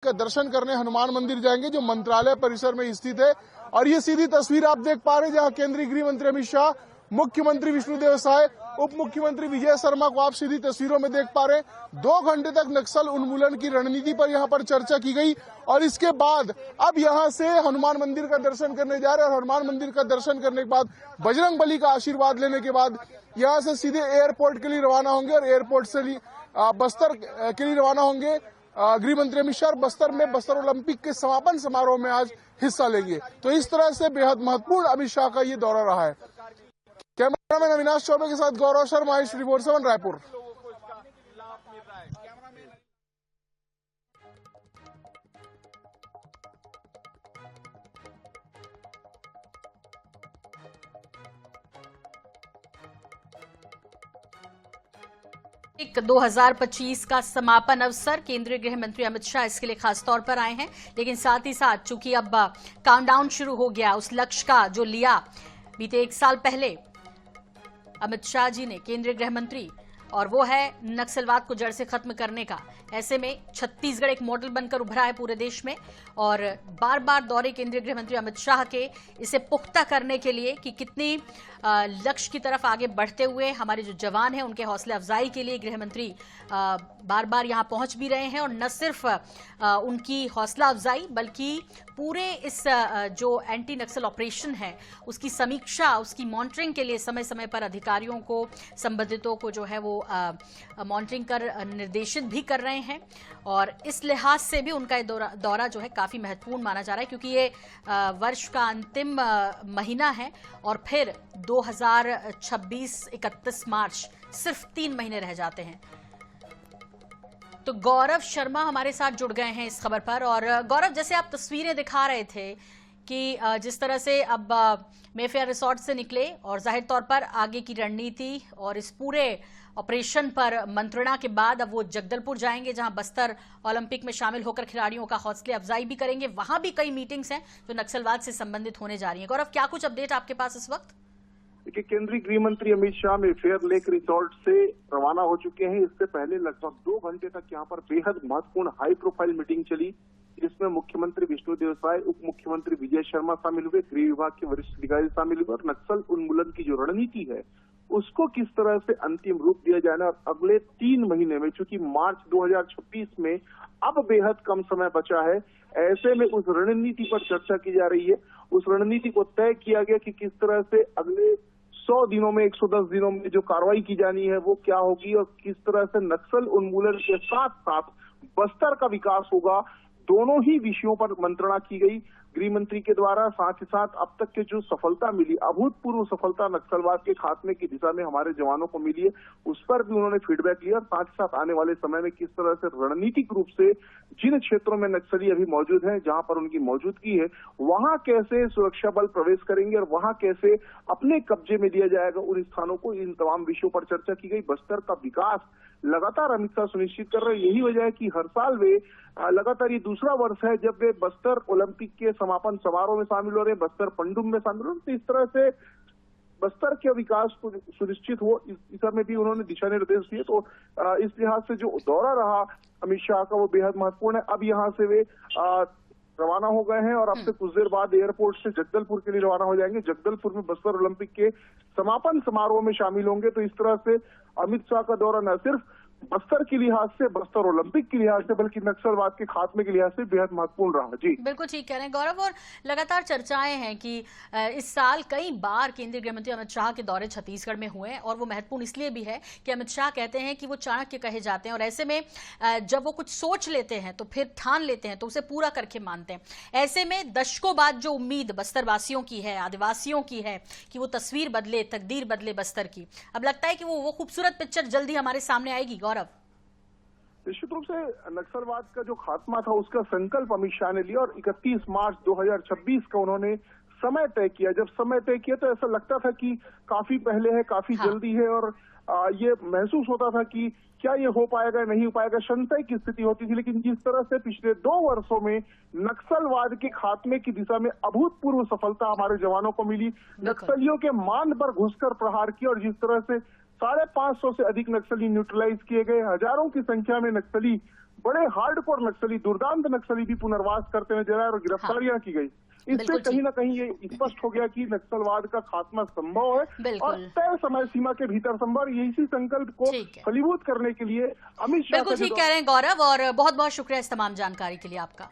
का दर्शन करने हनुमान मंदिर जाएंगे जो मंत्रालय परिसर में स्थित है। और ये सीधी तस्वीर आप देख पा रहे हैं जहां केंद्रीय गृह मंत्री अमित शाह, मुख्यमंत्री विष्णुदेव साय, उप मुख्यमंत्री विजय शर्मा को आप सीधी तस्वीरों में देख पा रहे हैं। 2 घंटे तक नक्सल उन्मूलन की रणनीति पर यहां पर चर्चा की गई और इसके बाद अब यहां से हनुमान मंदिर का दर्शन करने जा रहे हैं। और हनुमान मंदिर का दर्शन करने के बाद बजरंग बली का आशीर्वाद लेने के बाद यहां से सीधे एयरपोर्ट के लिए रवाना होंगे और एयरपोर्ट से बस्तर के लिए रवाना होंगे। गृह मंत्री अमित शाह बस्तर में बस्तर ओलंपिक के समापन समारोह में आज हिस्सा लेंगे। तो इस तरह से बेहद महत्वपूर्ण अमित शाह का ये दौरा रहा है। कैमरामैन अविनाश चौबे के साथ गौरव शर्मा, रिपोर्ट 7 रायपुर। एक 2025 का समापन अवसर, केंद्रीय गृह मंत्री अमित शाह इसके लिए खास तौर पर आए हैं। लेकिन साथ ही साथ चूंकि अब काउंटडाउन शुरू हो गया उस लक्ष्य का जो लिया बीते 1 साल पहले अमित शाह जी ने, केंद्रीय गृह मंत्री, और वो है नक्सलवाद को जड़ से खत्म करने का। ऐसे में छत्तीसगढ़ एक मॉडल बनकर उभरा है पूरे देश में और बार बार दौरे केंद्रीय गृह मंत्री अमित शाह के इसे पुख्ता करने के लिए कि कितनी लक्ष्य की तरफ आगे बढ़ते हुए हमारे जो जवान हैं उनके हौसला अफजाई के लिए गृह मंत्री बार बार यहां पहुंच भी रहे हैं। और न सिर्फ उनकी हौसला अफजाई बल्कि पूरे इस जो एंटी नक्सल ऑपरेशन है उसकी समीक्षा, उसकी मॉनिटरिंग के लिए समय समय पर अधिकारियों को, संबंधितों को जो है वो मॉनिटरिंग कर निर्देशित भी कर रहे हैं। और इस लिहाज से भी उनका दौरा जो है काफी महत्वपूर्ण माना जा रहा है क्योंकि ये वर्ष का अंतिम महीना है और फिर 2026 31 मार्च सिर्फ 3 महीने रह जाते हैं। तो गौरव शर्मा हमारे साथ जुड़ गए हैं इस खबर पर। और गौरव, जैसे आप तस्वीरें दिखा रहे थे कि जिस तरह से अब मेफेयर रिसोर्ट से निकले और जाहिर तौर पर आगे की रणनीति और इस पूरे ऑपरेशन पर मंत्रणा के बाद अब वो जगदलपुर जाएंगे जहां बस्तर ओलंपिक में शामिल होकर खिलाड़ियों का हौसले अफजाई भी करेंगे। वहां भी कई मीटिंग्स हैं जो नक्सलवाद से संबंधित होने जा रही हैं। गौरव, क्या कुछ अपडेट आपके पास इस वक्त? देखिए, केंद्रीय गृह मंत्री Amit Shah Mayfair lake resort से रवाना हो चुके हैं। इससे पहले लगभग 2 घंटे तक यहाँ पर बेहद महत्वपूर्ण हाई प्रोफाइल मीटिंग चली जिसमें मुख्यमंत्री विष्णुदेव साय, उप मुख्यमंत्री विजय शर्मा शामिल हुए, गृह विभाग के वरिष्ठ अधिकारी शामिल हुए और नक्सल उन्मूलन की जो रणनीति है उसको किस तरह से अंतिम रूप दिया जाना और अगले 3 महीने में, चूंकि मार्च 2026 में अब बेहद कम समय बचा है, ऐसे में उस रणनीति पर चर्चा की जा रही है। उस रणनीति को तय किया गया कि किस तरह से अगले 100 दिनों में, 110 दिनों में जो कार्रवाई की जानी है वो क्या होगी और किस तरह से नक्सल उन्मूलन के साथ साथ बस्तर का विकास होगा। दोनों ही विषयों पर मंत्रणा की गई गृह मंत्री के द्वारा। साथ ही साथ अब तक के जो सफलता मिली, अभूतपूर्व सफलता नक्सलवाद के खात्मे की दिशा में हमारे जवानों को मिली है, उस पर भी उन्होंने फीडबैक लिया। साथ ही साथ आने वाले समय में किस तरह से रणनीतिक रूप से जिन क्षेत्रों में नक्सली अभी मौजूद हैं, जहां पर उनकी मौजूदगी है, वहां कैसे सुरक्षा बल प्रवेश करेंगे और वहां कैसे अपने कब्जे में दिया जाएगा उन स्थानों को, इन तमाम विषयों पर चर्चा की गई। बस्तर का विकास लगातार अमित शाह सुनिश्चित कर रहे हैं। यही वजह है कि हर साल वे लगातार, ये दूसरा वर्ष है जब वे बस्तर ओलंपिक के समापन समारोह में शामिल हो रहे हैं, बस्तर पंडुम में शामिल हो रहे हैं। इस तरह से बस्तर के विकास को सुनिश्चित हो, इस दिशा में भी उन्होंने दिशा निर्देश दिए। तो इस लिहाज से जो दौरा रहा अमित शाह का वो बेहद महत्वपूर्ण है। अब यहाँ से वे रवाना हो गए हैं और अब से कुछ देर बाद एयरपोर्ट से जगदलपुर के लिए रवाना हो जाएंगे। जगदलपुर में बस्तर ओलंपिक के समापन समारोह में शामिल होंगे। तो इस तरह से अमित शाह का दौरा न सिर्फ बस्तर के लिहाज से, बस्तर ओलंपिक के लिहाज से, बल्कि नक्सलवाद के खात्मे के लिहाज से बेहद महत्वपूर्ण रहा। जी बिल्कुल ठीक कह रहे हैं गौरव। और लगातार चर्चाएं हैं कि इस साल कई बार केंद्रीय गृह मंत्री अमित शाह के दौरे छत्तीसगढ़ में हुए और वो महत्वपूर्ण इसलिए भी है कि अमित शाह कहते हैं कि वो चाणक्य कहे जाते हैं और ऐसे में जब वो कुछ सोच लेते हैं तो फिर ठान लेते हैं, तो उसे पूरा करके मानते हैं। ऐसे में दशकों बाद जो उम्मीद बस्तर वासियों की है, आदिवासियों की है कि वो तस्वीर बदले, तकदीर बदले बस्तर की, अब लगता है कि वो खूबसूरत पिक्चर जल्दी हमारे सामने आएगी। गौरव, निश्चित रूप से नक्सलवाद का जो खात्मा था उसका संकल्प अमित शाह ने लिया और 31 मार्च 2026 का उन्होंने समय तय किया। जब समय तय किया तो ऐसा लगता था कि काफी पहले है, काफी जल्दी है और ये महसूस होता था कि क्या ये हो पाएगा, नहीं हो पाएगा, संशय की स्थिति होती थी। लेकिन जिस तरह से पिछले 2 वर्षों में नक्सलवाद के खात्मे की दिशा में अभूतपूर्व सफलता हमारे जवानों को मिली, नक्सलियों के मान पर घुसकर प्रहार किया और जिस तरह से 550 से अधिक नक्सली न्यूट्रलाइज किए गए, हजारों की संख्या में नक्सली बड़े हार्डकोर नक्सली, दुर्दांत नक्सली भी पुनर्वास करते हुए नजर आए और गिरफ्तारियां की गई। इससे बिल्कुल कहीं ना कहीं ये स्पष्ट हो गया कि नक्सलवाद का खात्मा संभव है और बिल्कुल। तय समय सीमा के भीतर संभव। इसी संकल्प को ठीक है। फलीभूत करने के लिए अमित शाह बिल्कुल का जो ठीक कह रहे हैं गौरव, और बहुत बहुत शुक्रिया इस तमाम जानकारी के लिए आपका।